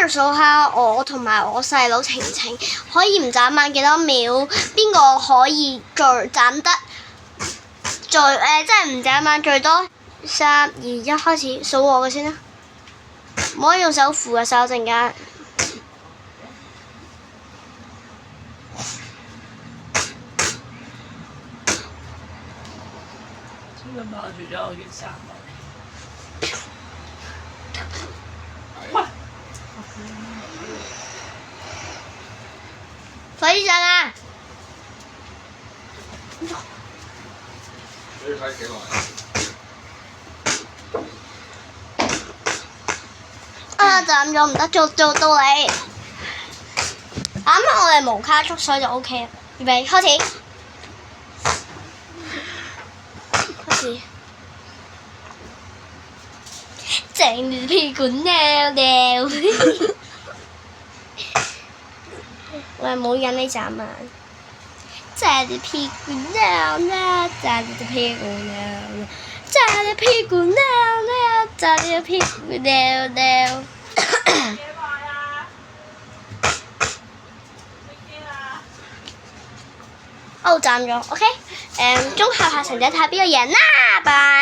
人數下我同埋我細佬晴晴可以唔眨眼幾多秒？邊個可以眨得即係唔眨眼最多？3、2、1開始數我嘅先啦，唔可以用手扶嘅，手陣間。咁抱住咗我件衫落嚟。快啲上啦！你要睇幾耐？站咗唔得，做到你。啱啱我哋無卡速，所以就 OK 啦。預備開始。整你屁股尿尿。我係冇引你眨眼。整你屁股尿尿，整你屁股尿尿，整你屁股尿尿，整你屁股尿尿。哦，站咗 ，OK。綜合下成績睇邊個贏啦，拜。